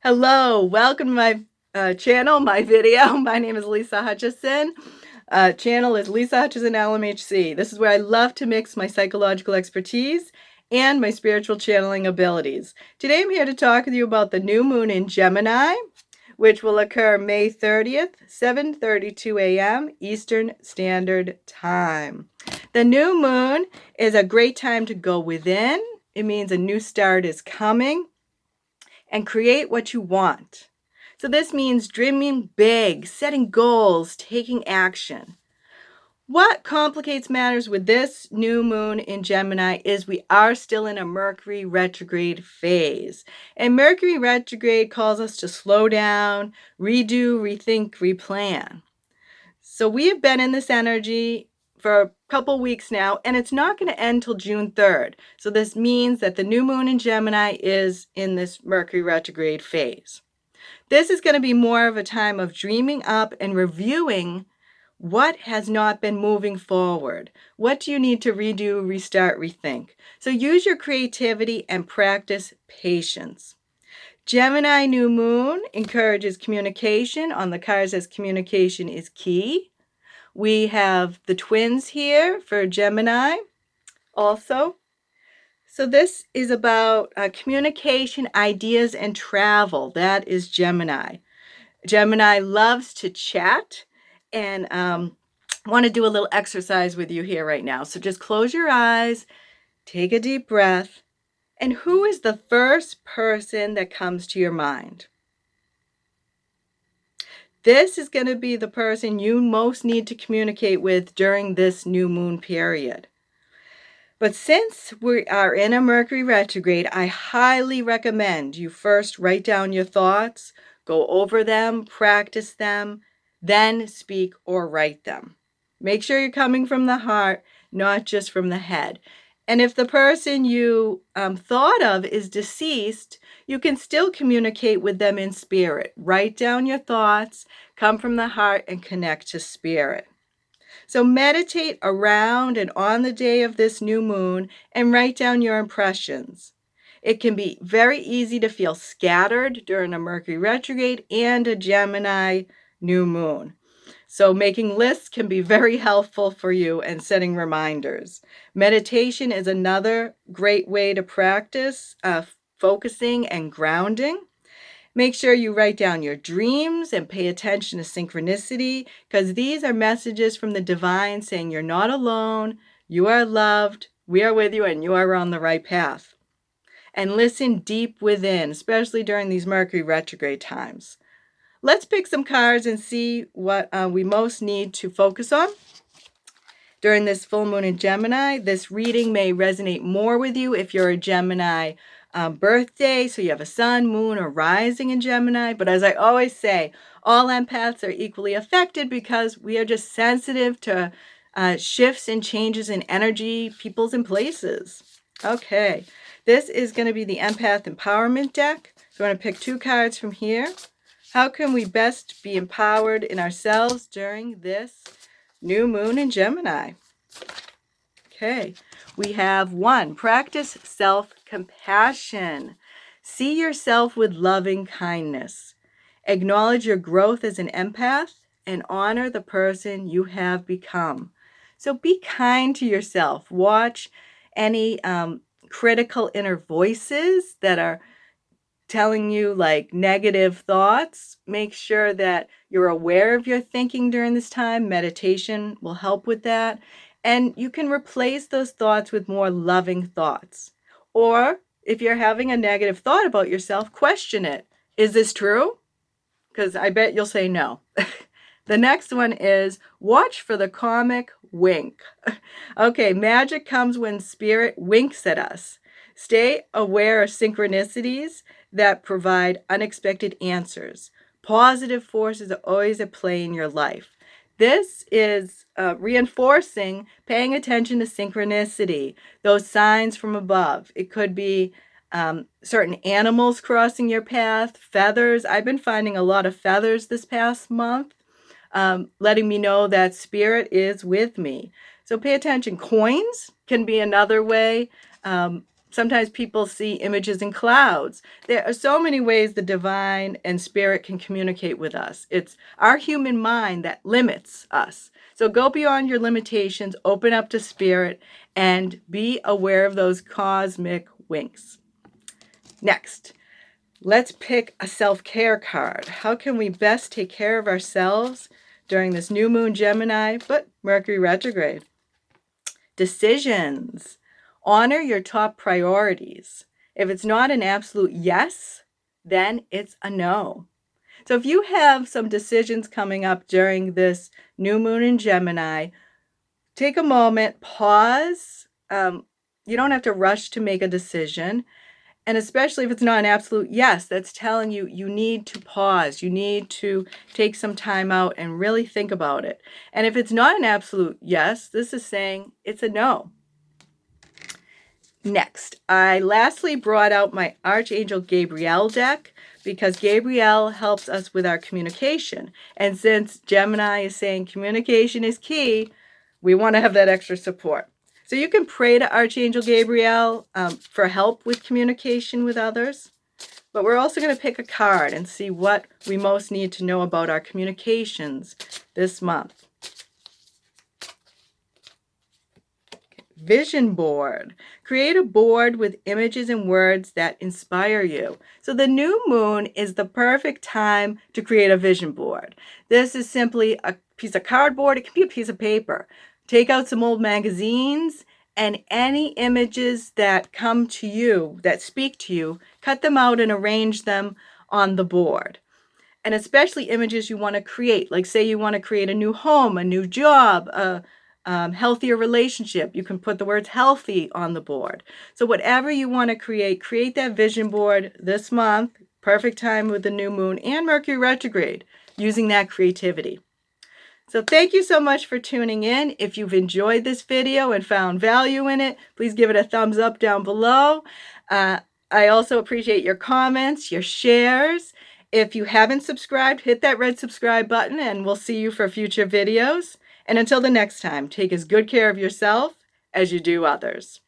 Hello, welcome to my channel, my video. My name is Lisa Hutchison. Channel is Lisa Hutchison LMHC. This is where I love to mix my psychological expertise and my spiritual channeling abilities. Today I'm here to talk with you about the new moon in Gemini, which will occur May 30th, 7:32 a.m. Eastern Standard Time. The new moon is a great time to go within. It means a new start is coming. And create what you want. So this means dreaming big, setting goals, taking action. What complicates matters with this new moon in Gemini is we are still in a Mercury retrograde phase. And Mercury retrograde calls us to slow down, redo, rethink, replan. So we have been in this energy for a couple weeks now, and it's not going to end till June 3rd. So this means that the new moon in Gemini is in this Mercury retrograde phase. This is going to be more of a time of dreaming up and reviewing what has not been moving forward. What do you need to redo, restart, rethink? So use your creativity and practice patience. Gemini new moon encourages communication. On the card says communication is key. We have the twins here for Gemini also. So this is about communication, ideas, and travel. That is Gemini. Gemini loves to chat, and want to do a little exercise with you here right now. So just close your eyes, take a deep breath, and who is the first person that comes to your mind? This is going to be the person you most need to communicate with during this new moon period. But since we are in a Mercury retrograde, I highly recommend you first write down your thoughts, go over them, practice them, then speak or write them. Make sure you're coming from the heart, not just from the head. And if the person you thought of is deceased, you can still communicate with them in spirit. Write down your thoughts, come from the heart, and connect to spirit. So meditate around and on the day of this new moon and write down your impressions. It can be very easy to feel scattered during a Mercury retrograde and a Gemini new moon. So making lists can be very helpful for you and setting reminders. Meditation is another great way to practice focusing and grounding. Make sure you write down your dreams and pay attention to synchronicity, because these are messages from the divine saying you're not alone, you are loved, we are with you, and you are on the right path. And listen deep within, especially during these Mercury retrograde times. Let's pick some cards and see what we most need to focus on. During this full moon in Gemini, this reading may resonate more with you if you're a Gemini birthday, so you have a sun, moon, or rising in Gemini. But as I always say, all empaths are equally affected because we are just sensitive to shifts and changes in energy, peoples, and places. Okay, this is going to be the Empath Empowerment deck. So I'm going to pick two cards from here. How can we best be empowered in ourselves during this new moon in Gemini? Okay, we have 1, practice self-compassion. See yourself with loving kindness. Acknowledge your growth as an empath and honor the person you have become. So be kind to yourself. Watch any critical inner voices that are telling you like negative thoughts. Make sure that you're aware of your thinking during this time. Meditation will help with that. And you can replace those thoughts with more loving thoughts. Or if you're having a negative thought about yourself, question it. Is this true? Because I bet you'll say no. The next one is watch for the comic wink. Okay, magic comes when spirit winks at us. Stay aware of synchronicities that provide unexpected answers. Positive forces are always at play in your life. This is reinforcing paying attention to synchronicity, those signs from above. It could be certain animals crossing your path, feathers. I've been finding a lot of feathers this past month, letting me know that spirit is with me. So pay attention. Coins can be another way. Sometimes people see images in clouds. There are so many ways the divine and spirit can communicate with us. It's our human mind that limits us. So go beyond your limitations, open up to spirit, and be aware of those cosmic winks. Next, let's pick a self-care card. How can we best take care of ourselves during this new moon Gemini, but Mercury retrograde? Decisions. Honor your top priorities. If it's not an absolute yes, then it's a no. So if you have some decisions coming up during this new moon in Gemini, take a moment, pause. You don't have to rush to make a decision. And especially if it's not an absolute yes, that's telling you you need to pause. You need to take some time out and really think about it. And if it's not an absolute yes, this is saying it's a no. Next, I lastly brought out my Archangel Gabrielle deck because Gabrielle helps us with our communication. And since Gemini is saying communication is key, we want to have that extra support. So you can pray to Archangel Gabrielle for help with communication with others. But we're also going to pick a card and see what we most need to know about our communications this month. Vision board. Create a board with images and words that inspire you. So the new moon is the perfect time to create a vision board. This is simply a piece of cardboard. It can be a piece of paper. Take out some old magazines and any images that come to you, that speak to you, cut them out and arrange them on the board. And especially images you want to create, like say you want to create a new home, a new job, a healthier relationship. You can put the words healthy on the board. So whatever you want to create that vision board this month. Perfect time with the new moon and Mercury retrograde, using that creativity. So thank you so much for tuning in. If you've enjoyed this video and found value in it, please give it a thumbs up down below. I also appreciate your comments, your shares. If you haven't subscribed, hit that red subscribe button and we'll see you for future videos. And until the next time, take as good care of yourself as you do others.